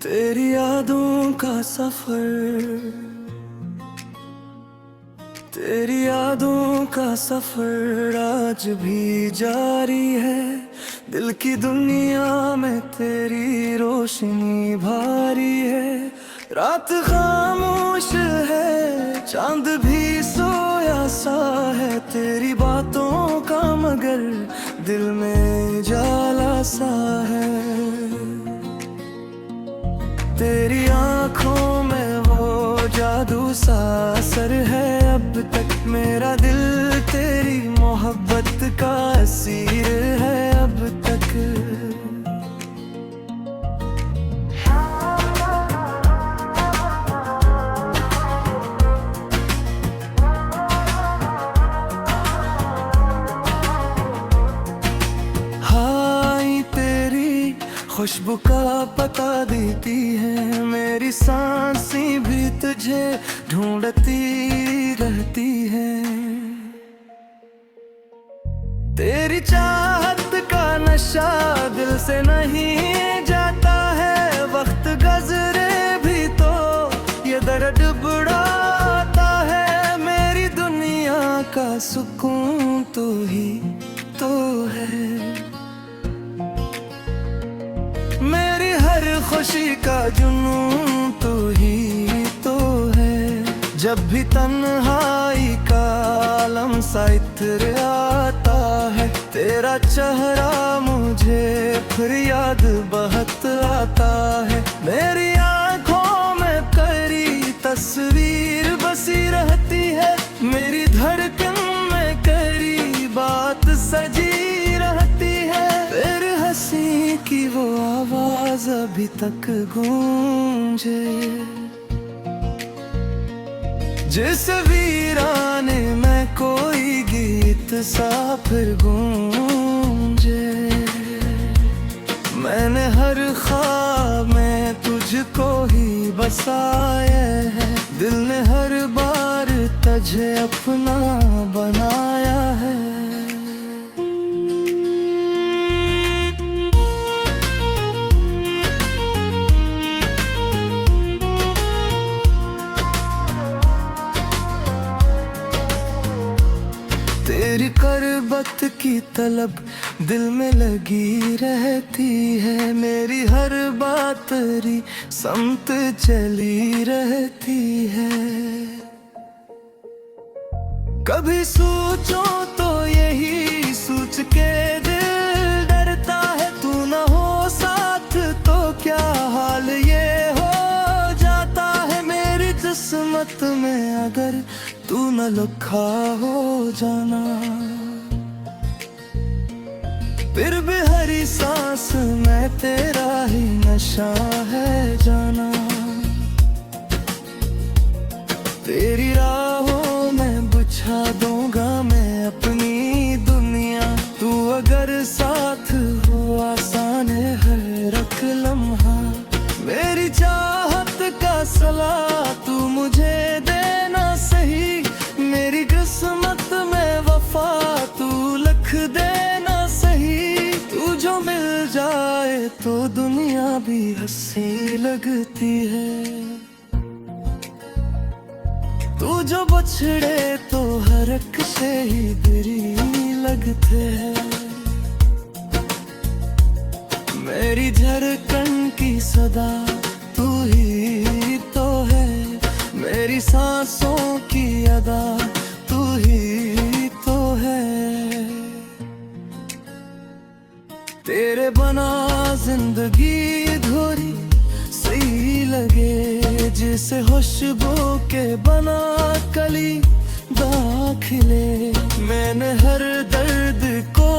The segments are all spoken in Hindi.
तेरी यादों का सफर, तेरी यादों का सफर आज भी जारी है। दिल की दुनिया में तेरी रोशनी भारी है। रात खामोश है, चांद भी सोया सा है। तेरी बातों का मगर दिल में जाला सा है। तेरी आँखों में वो जादू सा असर है। अब तक मेरा दिल तेरी मोहब्बत का असीर है। अब तक हाय तेरी खुशबू का पता देती है। मेरी सांसें भी तुझे ढूंढती रहती है। तेरी चाहत का नशा दिल से नहीं जाता है। वक्त गुजरे भी तो ये दर्द बढ़ाता है। मेरी दुनिया का सुकून तू ही तो है। मेरी हर खुशी का जुनून तू ही तो है। जब भी तन्हाई का आलम सा इत्र आता है। तेरा चेहरा मुझे फिर याद बहुत आता है। मेरी आँखों में तेरी तस्वीर बसी रहती है। मेरी धड़कन में तेरी बात सजी रहती है। तेरे हंसी की वो आवाज अभी तक गूंजे, जिस वीराने में कोई गीत सा फिर गूंजे। मैंने हर ख्वाब में तुझको ही बसाया है। दिल ने हर बार तुझे अपना बनाया है। तेरी करबत की तलब दिल में लगी रहती है। मेरी हर बात तेरी समत चली रहती है। कभी सोचो तो यही सोच के दिल डरता है। तू न हो साथ तो क्या हाल ये हो जाता है। मेरी किस्मत में अगर तू न लिखा हो जाना, फिर भी हरी सांस में तेरा ही नशा है जाना। तेरी राहों में बिछा दूंगा मैं अपनी दुनिया। तू अगर साथ हो आसान है हर एक लम्हा। मेरी चाहत का सलाह तू मुझे देना सही। मेरी किस्मत में वफा तू लिख देना सही। तू जो मिल जाए तो दुनिया भी हंसी लगती है। तू जो बछड़े तो हर एक से ही बुरी लगते हैं। मेरी धड़कन की सदा तू ही तो है। मेरी सांसों की अदा तू ही तो है। तेरे बना जिंदगी अधूरी सी लगे। जिसे खुशबू के बना कली दाखिले। मैंने हर दर्द को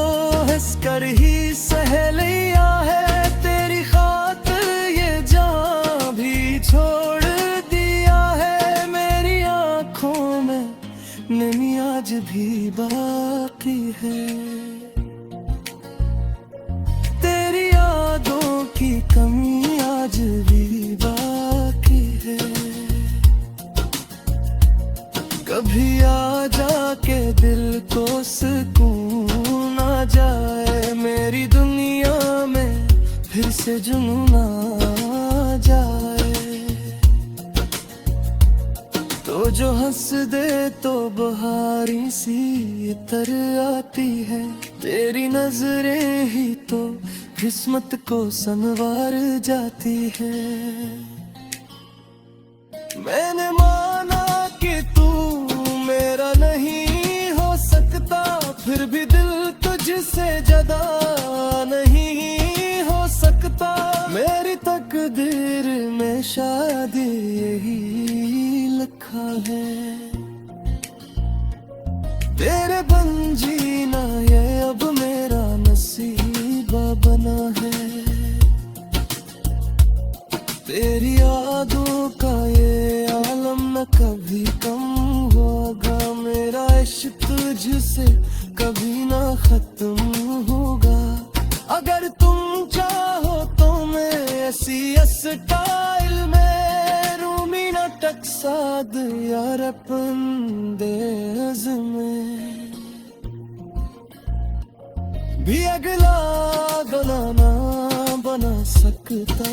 हंस कर ही सह लिया है। तेरी खातिर ये जान भी छोड़ दिया है। मेरी आँखों में नमी आज भी बाकी है। तेरी यादों की कमी आज भी बाकी है। कभी आ जाके दिल को सुकून आ जा। से जुनून आ जाए। तो जो हंस दे तो बहारी सी इतर आती है। तेरी नजरें ही तो किस्मत को संवार जाती है। मैंने माना कि तू मेरा नहीं हो सकता, फिर भी दिल तुझसे जुदा नहीं हो सकता। मेरी तकदीर में शादी यही लिखा है। तेरे बन जीना ये अब मेरा नसीबा बना है। तेरी यादों का ये आलम न कभी कम होगा। मेरा इश्क तुझसे कभी ना खत्म होगा। अगर तुम चाहो तो मैं ऐसी स्टाइल में रूमी नाटक साद यार अपंदेज में भी अगला बनाना बना सकता।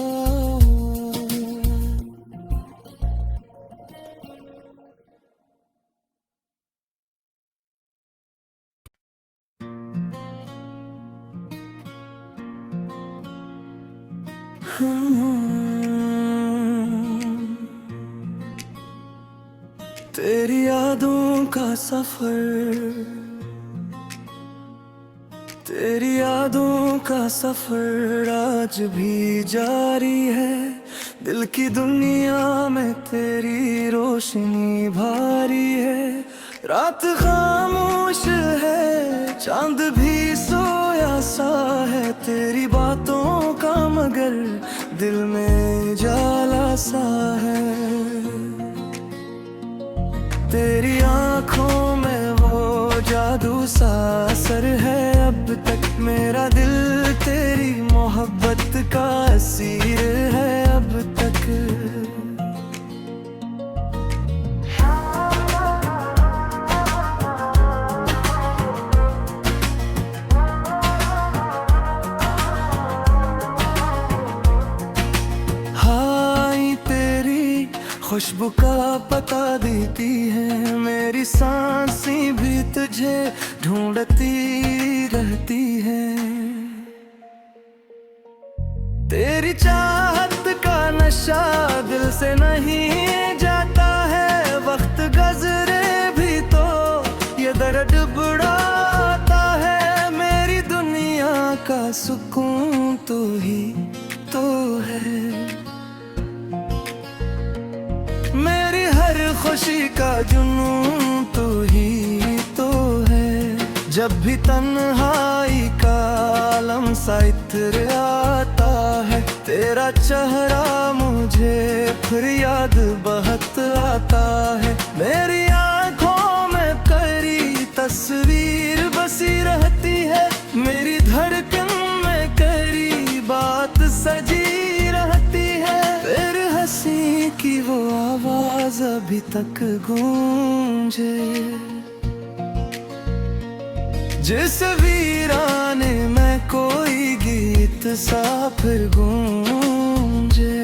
तेरी यादों का सफर, तेरी यादों का सफर आज भी जारी है। दिल की दुनिया में तेरी रोशनी भारी है। रात खामोश है, चांद भी सोया सा है। तेरी बातों का मगर दिल में जाला सा है। तेरी आंखों में वो जादू सा असर है। अब तक मेरा दिल तेरी मोहब्बत का असीर है। अब तक हाय तेरी खुशबू का पता देती है। मेरी सांसें भी तुझे ढूंढती रहती है। तेरी चाहत का नशा दिल से नहीं जाता है। वक्त गुजरे भी तो ये दर्द बढ़ाता है। मेरी दुनिया का सुकून तू ही तो है। मेरी हर खुशी का जुनून तू ही तो है। जब भी तन्हाई का आलम सा इत्र आता है। तेरा चेहरा मुझे फिर याद बहुत आता है। मेरी आंखों में तेरी तस्वीर बसी रहती है। मेरी धड़कन में तेरी बात सजी रहती है। तेरे हंसी की वो आवाज अभी तक गूंजे। जिस वीराने में कोई गीत सा फिर गूंजे।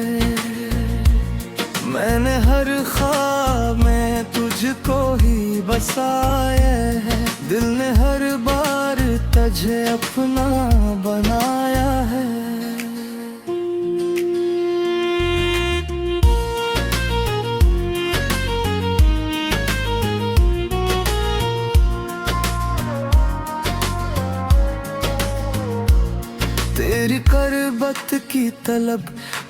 मैंने हर ख्वाब में तुझको ही बसाया है। दिल ने हर बार तुझे अपना बनाया है। तेरी करबत की तलब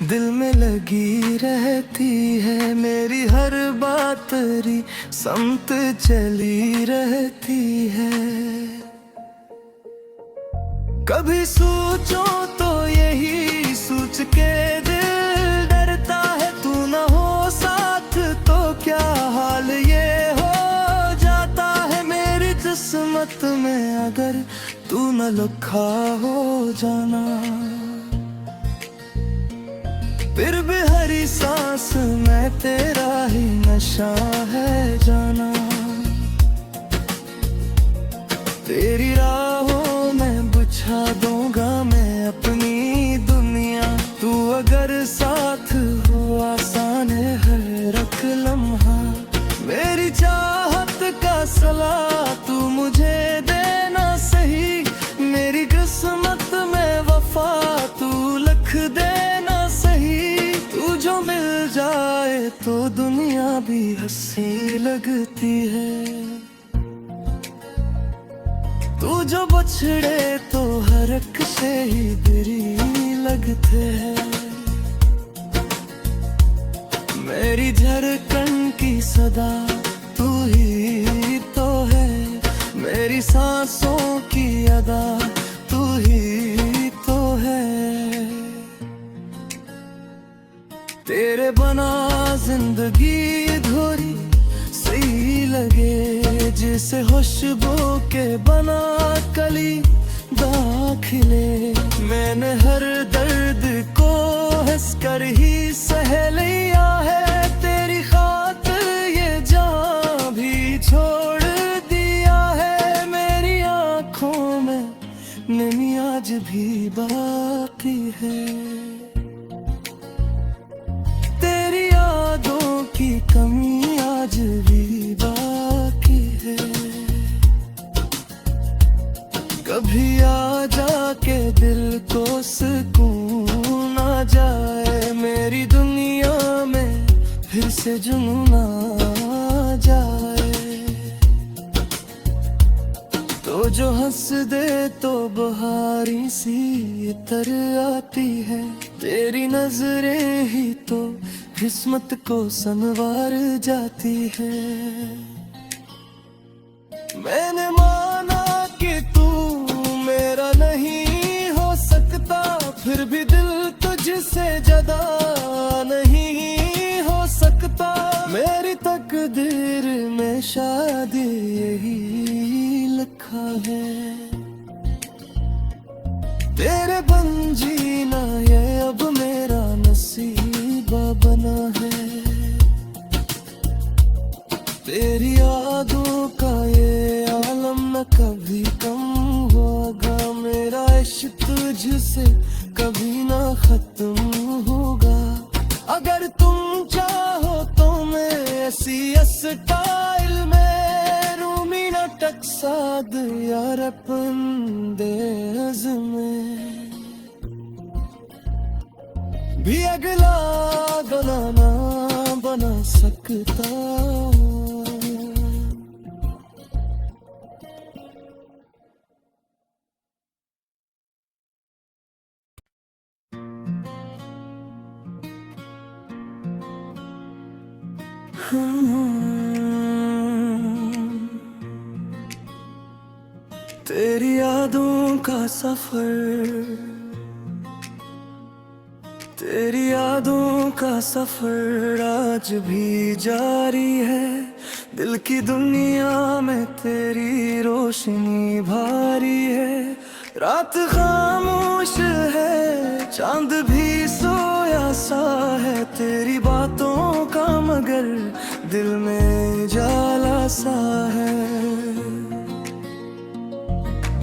दिल में लगी रहती है। मेरी हर बात तेरी समत चली रहती है। कभी सोचो तो यही सोच के दिल डरता है। तू न हो साथ तो क्या हाल ये हो जाता है। मेरी किस्मत में अगर तू न लिखा हो जाना। फिर भी हरी सांस में तेरा ही नशा है जाना। तेरी राहों में बिछा दूंगा मैं अपनी दुनिया। बोला तू मुझे देना सही, मेरी किस्मत में वफा तू लिख देना सही। तू जो मिल जाए तो दुनिया भी हंसी लगती है, तू जो बछड़े तो हर एक से ही बुरी लगते हैं। मेरी धड़कन की सदा तू ही तो है, मेरी सांसों की अदा तू ही तो है। तेरे बना जिंदगी अधूरी सी लगे, जैसे खुशबू के बना कली दाखिले। मैंने हर दर्द को हंस कर ही सह लिया है, तेरी खातिर ये जान भी छोड़ दिया है। मेरी आँखों में नमी आज भी बाकी है, तेरी यादों की कमी आज भी बाकी है। कभी आ जाके दिल को सुकून आ जाए, मेरी दुनिया में फिर से जुनून आ जाए। तो जो हंस दे तो बहारी सी इतर आती है, तेरी नजरें ही तो किस्मत को संवार जाती है। मैंने माना कि तू मेरा नहीं हो सकता, फिर भी दिल तुझसे जुदा नहीं हो सकता। मेरी तकदीर में शादी यही लिखा है, तेरे बन जीना ये अब मेरा नसीबा बना है। तेरी यादों का ये आलम न कभी कम होगा, मेरा इश्क तुझसे कभी ना खत्म होगा। अगर तुम चाहो तो मैं ऐसी स्टाइल में रूमी न टकसाद यार अपंदेज में भी अगला बनाना बना सकता। तेरी यादों का सफर, तेरी यादों का सफर आज भी जारी है। दिल की दुनिया में तेरी रोशनी भारी है। रात खामोश है, चांद भी सोया सा है, तेरी बातों का मगर दिल में जाला सा है।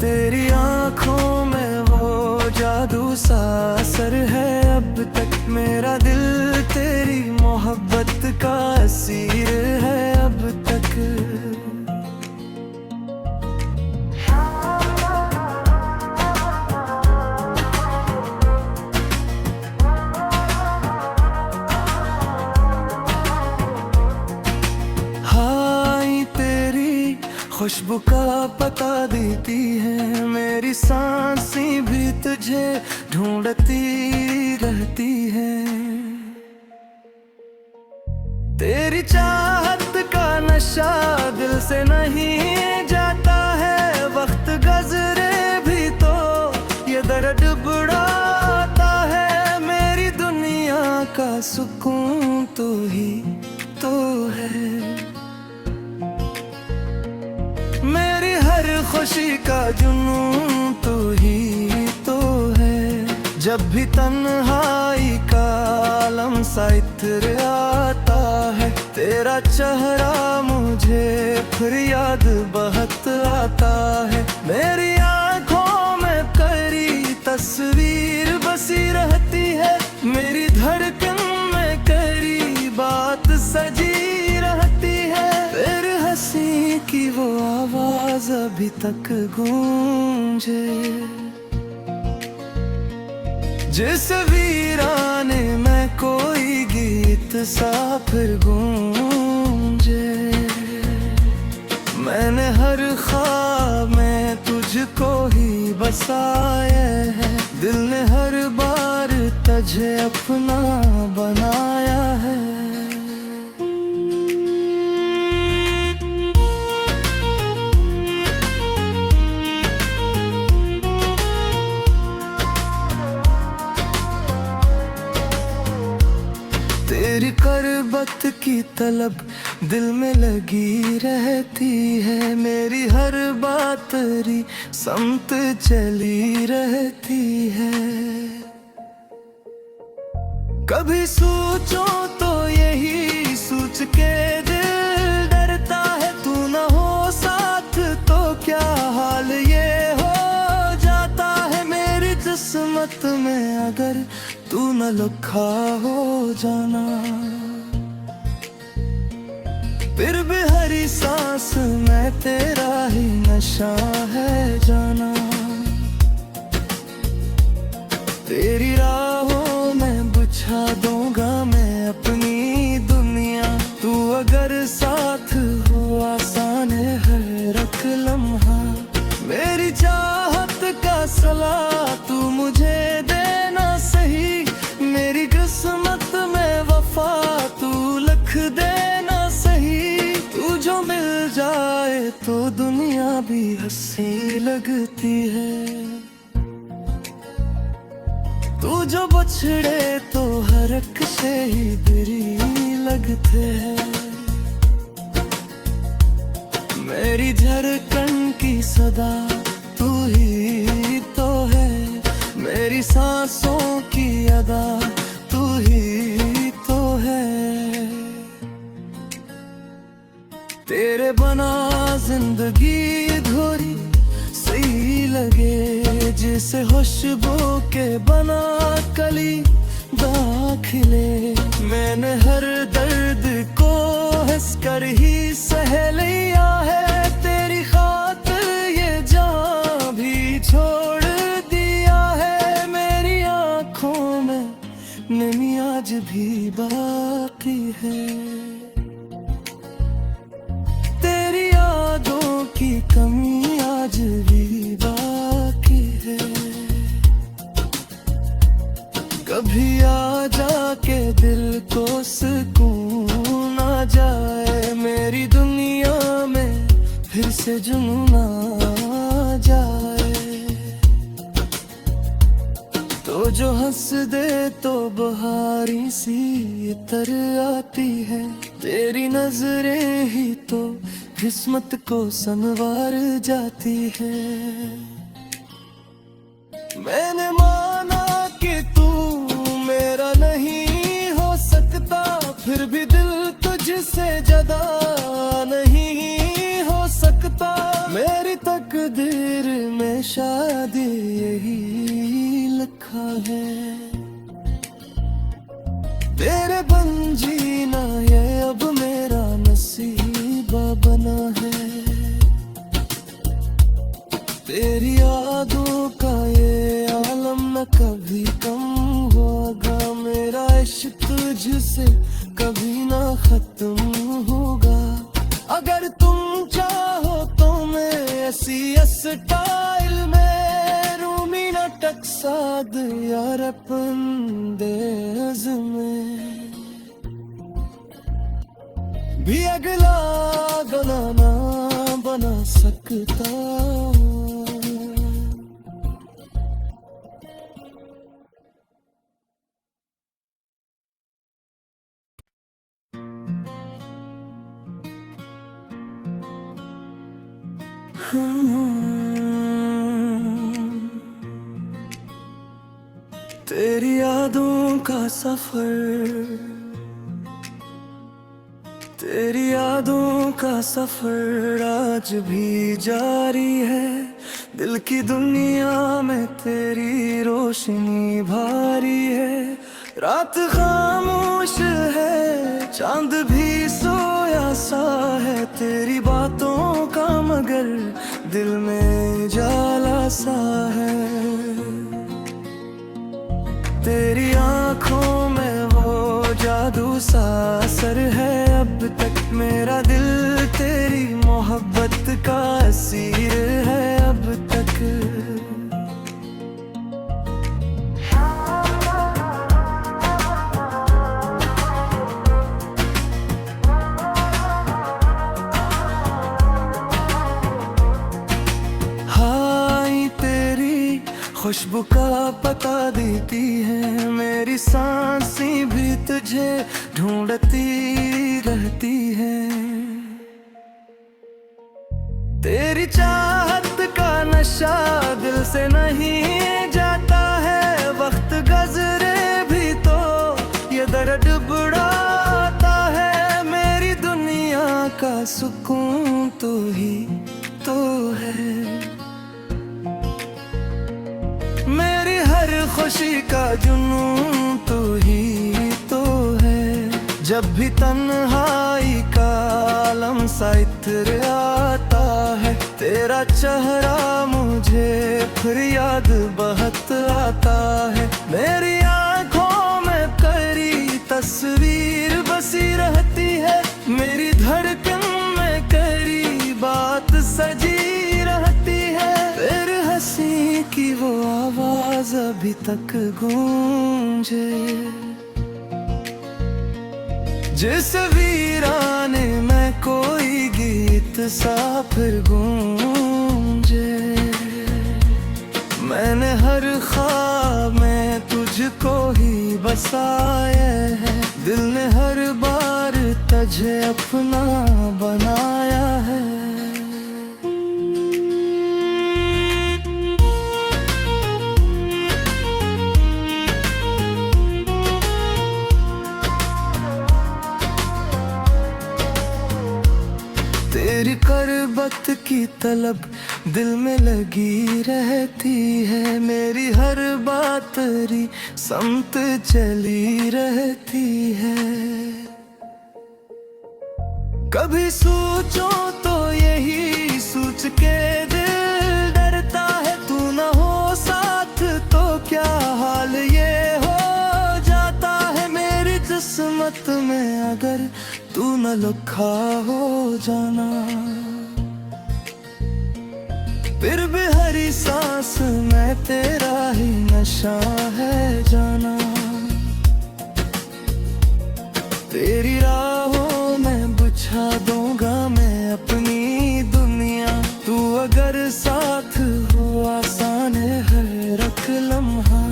तेरी आँखों में वो जादू सा असर है, अब तक मेरा दिल तेरी मोहब्बत का असीर है। अब तक खुशबू का पता देती है, मेरी सांसें भी तुझे ढूंढती रहती है। तेरी चाहत का नशा दिल से नहीं जाता है, वक्त गुजरे भी तो ये दर्द बढ़ाता है। मेरी दुनिया का सुकून तो ही तो है, मेरी हर खुशी का जुनून तो ही तो है। जब भी तन्हाई का आलम सा इत्र आता है, तेरा चेहरा मुझे फिर याद बहुत आता है। मेरी आँखों में तेरी तस्वीर बसी रहती है, मेरी धड़कन में तेरी बात सजी रहती है। तेरे हंसी की वो आवाज अभी तक गूंजे, जिस वीराने में कोई गीत सा फिर गूंजे। मैंने हर ख्वाब में तुझको ही बसाया है, दिल ने हर बार तुझे अपना बनाया है। तेरी करबत की तलब दिल में लगी रहती है, मेरी हर बात तेरी समत चली रहती है। कभी सोचो तो यही सोच के दिल डरता है, तू न हो साथ तो क्या हाल ये हो जाता है। मेरी किस्मत में अगर तू न लिखा हो जाना, फिर भी हरी सांस में तेरा ही नशा है जाना। तेरी राहों में बिछा दूंगा मैं अपनी दुनिया, तू अगर साथ हो आसान है हर एक लम्हा। मेरी चाहत का सलाह तू मुझे देना सही, मेरी किस्मत में वफा तू लिख देना सही। तू जो मिल जाए तो दुनिया भी हंसी लगती है, तू जो बछड़े तो हर एक से ही बुरी लगते हैं। मेरी धड़कन की सदा तू ही तो है, मेरी सांसों की अदा तू ही तो है। तेरे बना जिंदगी अधूरी सही लगे, जैसे खुशबू के बना कली दाखिले। मैंने हर दर्द को हंस कर ही सह लिया है, तेरी खातिर ये जान भी छोड़ दिया है। मेरी आँखों में नमी आज भी बाकी है, तेरी यादों की कमी आज भी बाकी है। कभी आ जाके दिल को सुकून आ जाए, मेरी दुनिया में फिर से जुनून आ जाए। तो जो हंस दे तो बहारी सी इतर आती है, तेरी नजरें ही तो किस्मत को संवार जाती है। मैंने माना कि तू मेरा नहीं हो सकता, फिर भी दिल तुझसे जुदा नहीं हो सकता। मेरी तकदीर में शादी यही लिखा है, तेरे बन जीना ये अब मेरा नसीबा बना है। तेरी यादों का ये आलम न कभी कम होगा, मेरा इश्क तुझसे कभी ना खत्म होगा। अगर तुम चाहो तो मैं ऐसी स्टाइल में रूमी न टकसाद यार अपंदेज में भी अगला गाना ना बना सकता। तेरी यादों का सफर, तेरी यादों का सफर आज भी जारी है। दिल की दुनिया में तेरी रोशनी भारी है। रात खामोश है, चांद भी सोया सा है, तेरी बातों का मगर मगर दिल में जाला सा है। तेरी आंखों में वो जादू सा असर है, अब तक मेरा दिल तेरी मोहब्बत का असीर है अब तक। खुशबू का पता देती है, मेरी सांसें भी तुझे ढूंढती रहती है। तेरी चाहत का नशा दिल से नहीं जाता है, वक्त गुजरे भी तो ये दर्द बढ़ाता है। मेरी दुनिया का सुकून तू ही तो है, मेरी हर खुशी का जुनून तू ही तो है। जब भी तन्हाई का आलम सा इत्र आता है, तेरा चेहरा मुझे फिर याद बहुत आता है। मेरी आंखों में तेरी तस्वीर बसी रहती है, मेरी धड़कन में तेरी बात सजी रहती है। तेरे हंसी की वो आवाज अभी तक गूंजे, जिस वीराने में कोई गीत सा फिर गूंजे। मैंने हर ख्वाब में तुझको ही बसाया है, दिल ने हर बार तुझे अपना बनाया है। तेरी करबत की तलब दिल में लगी रहती है, मेरी हर बात तेरी समत चली रहती है। कभी सोचो तो यही सोच के दिल डरता है, तू न हो साथ तो क्या हाल ये हो जाता है। मेरी किस्मत में अगर तू न लिखा हो जाना, फिर भी हरी सांस में तेरा ही नशा है जाना। तेरी राहों में बिछा दूंगा मैं अपनी दुनिया, तू अगर साथ हो आसान है हर एक लम्हा।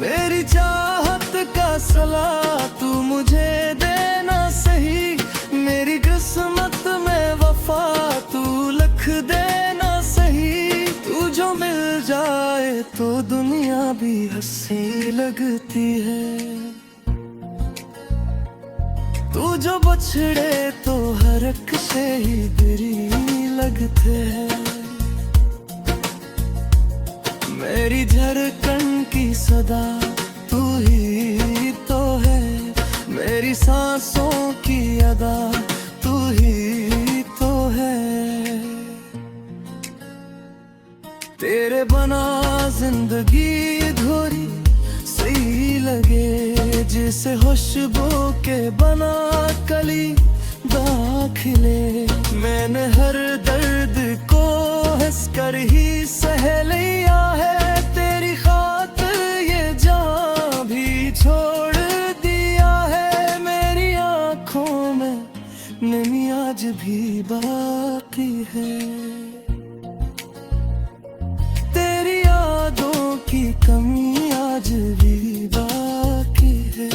मेरी चाहत का सलाह तू मुझे देना सही, मेरी किस्मत में वफा तू लिख देना सही। तू जो मिल जाए तो दुनिया भी हंसी लगती है, तू जो बछड़े तो हर एक से ही बुरी लगते हैं। मेरी धड़कन की सदा तू ही तो है, मेरी सांसों की अदा तू ही तो है। तेरे बना जिंदगी अधूरी सही लगे, जिसे खुशबू के बना कली दाखिले। मैंने हर दर्द को हंस कर ही सह लिया है, तेरी खातिर ये जान भी छोड़ दिया है। मेरी आँखों में नमी आज भी बाकी है, तेरी यादों की कमी आज भी बाकी है।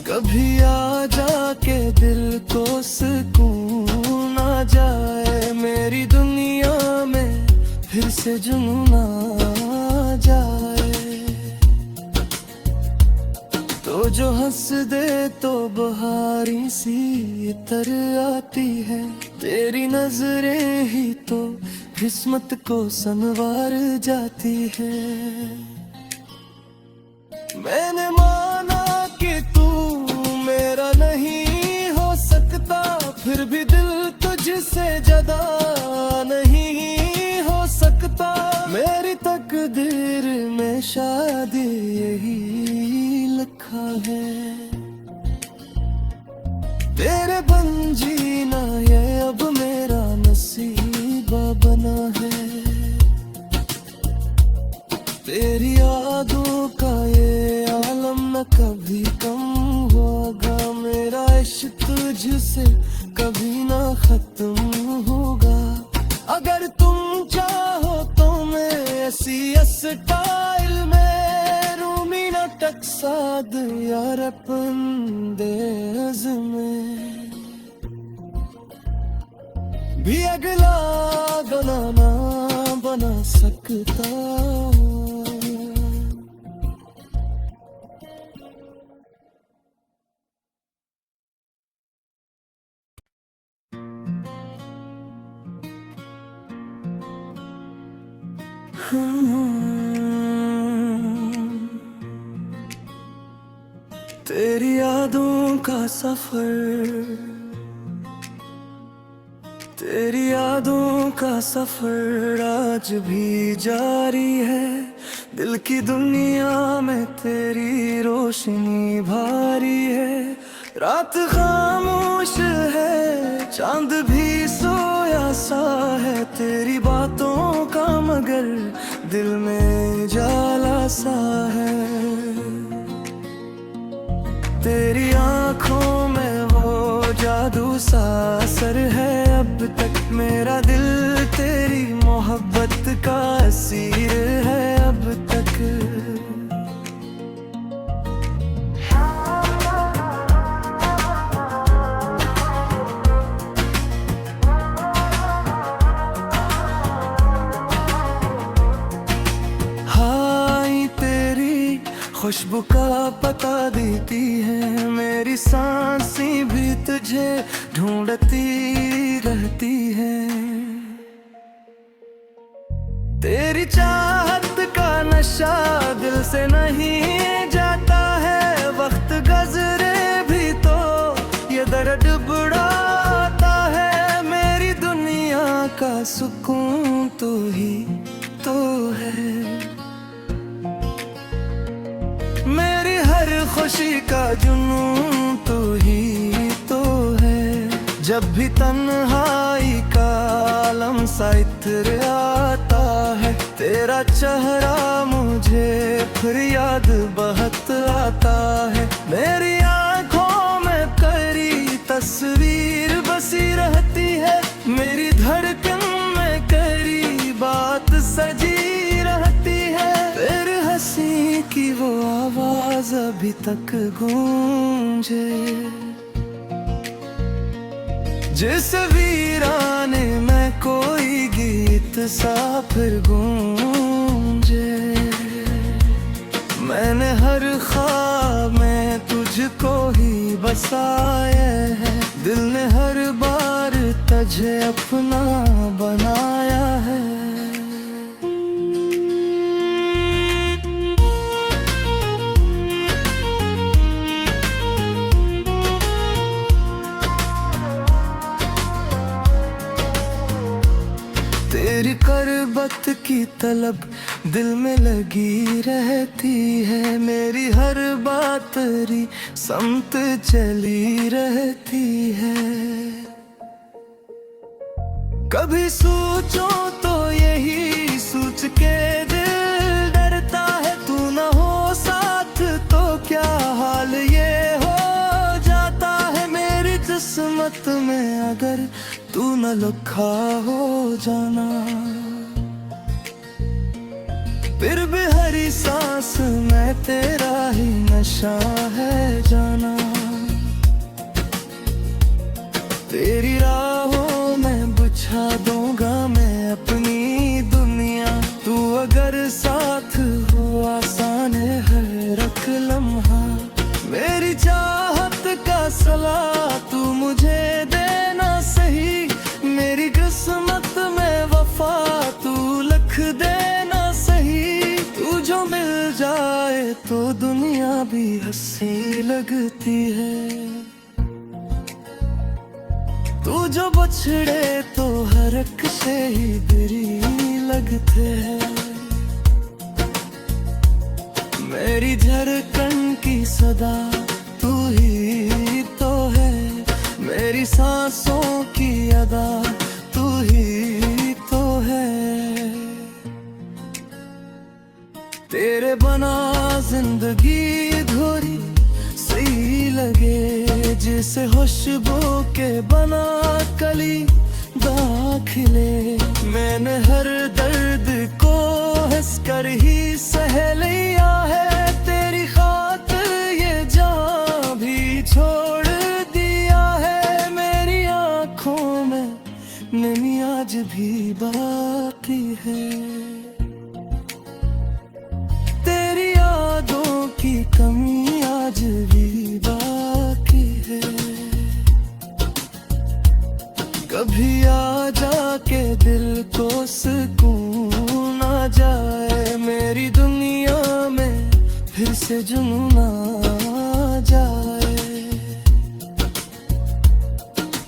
कभी आ जाके दिल को सुकून आ जाए, मेरी दुनिया में फिर से जुनून आ जाए। तो जो हंस दे तो बहारी सी तर आती है, तेरी नजरें ही तो किस्मत को संवार जाती है। मैंने माना कि तू मेरा नहीं हो सकता, फिर भी दिल तुझ से जुदा नहीं हो सकता। मेरी तकदीर में शादी यही लिखा है। तेरे बन जीना ये अब मेरा नसीबा बना है। तेरी यादों का ये आलम न कभी कम होगा। मेरा इश्क तुझसे कभी ना खत्म होगा। अगर तुम चाहो तो मैं ऐसी स्टाइल में रूमी नाटक साद यार अपंदेज में भी अगला गाना बना सकता। तेरी यादों का सफर, तेरी यादों का सफर आज भी जारी है। दिल की दुनिया में तेरी रोशनी भारी है। रात खामोश है, चांद भी सोया सा है। तेरी बातों का मगर दिल में जाला सा है। तेरी आँखों में वो जादू सा असर है। अब तक मेरा दिल तेरी मोहब्बत का असीर है। अब तक हाय तेरी खुशबू का पता देती है। मेरी सांसें भी तुझे ढूंढती रहती है। तेरी चाहत का नशा दिल से नहीं जाता है। वक्त गुजरे भी तो ये दर्द बढ़ाता है। मेरी दुनिया का सुकून तू ही तो है। मेरी हर खुशी का जुनून तू ही तो है। जब भी तन्हाई का आलम सा इत्र आता है। तेरा चेहरा मुझे फिर याद बहुत आता है। मेरी आँखों में तेरी तस्वीर बसी रहती है। मेरी धड़कन में तेरी बात सजी रहती है। तेरे हंसी की वो आवाज अभी तक गूंजे। जिस वीराने में कोई गीत सा फिर गूंजे। मैंने हर ख्वाब में तुझको ही बसाया है। दिल ने हर बार तुझे अपना बनाया है। तेरी करबत की तलब दिल में लगी रहती है। मेरी हर बात तेरी समत चली रहती है। कभी सोचो तो यही सोच के दिल डरता है। तू न हो साथ तो क्या हाल ये हो जाता है। मेरी किस्मत में अगर तू न लिखा हो जाना। फिर भी हरी सांस में तेरा ही नशा है जाना। तेरी राहों में बिछा दूंगा मैं अपनी दुनिया। तू अगर साथ हो आसान है हर एक लम्हा। मेरी चाहत का सलाह तू मुझे देना सही। मेरी किस्मत में वफा तू लिख देना सही। तू जो मिल जाए तो दुनिया भी हंसी लगती है। तू जो बछड़े तो हरक से ही बुरी लगते हैं। मेरी धड़कन की सदा तू ही तो है, मेरी सांसों की अदा तू ही तो है। तेरे बना जिंदगी अधूरी सी लगे, जैसे खुशबू के बना कली दाखिले। मैंने हर दर्द को हंस कर ही सह लिया है, तेरी खातिर ये जान भी छोड़ दिया है। मेरी आँखों में नमी आज भी बाकी है, तेरी यादों की कमी आज भी बाकी है। कभी आ जाके दिल को सुकून आ जाए, मेरी दुनिया में फिर से जुनून आ जाए।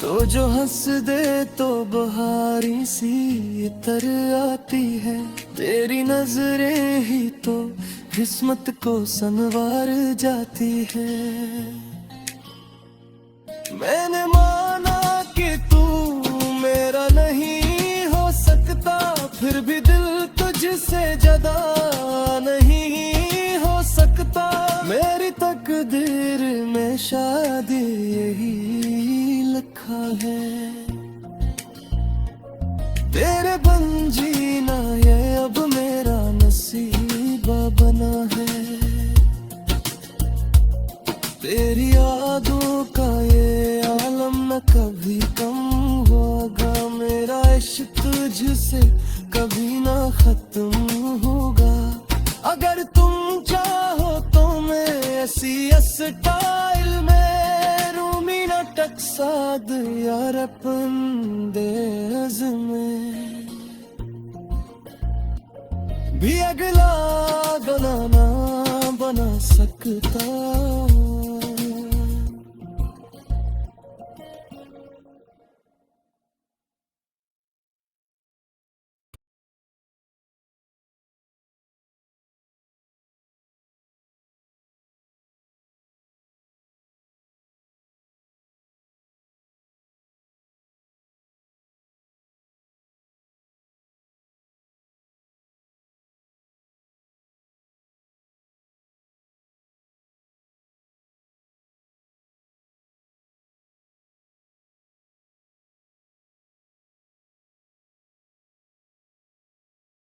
तो जो हंस दे तो बहारी सी तर आती है, तेरी नजरें ही तो किस्मत को संवार जाती है। मैंने माना कि तू मेरा नहीं हो सकता, फिर भी दिल तुझसे जुदा नहीं हो सकता। मेरी तकदीर में शादी यही लिखा है, तेरे बन जीना ये अब मेरा नसीबा बना है। तेरी यादों का ये आलम न कभी कम होगा, मेरा इश्क तुझसे कभी ना खत्म होगा। अगर तुम चाहो तो मैं ऐसी स्टाइल में रूमी ना टकसाद यार अपंदेज में भी अगला बनाना बना सकता।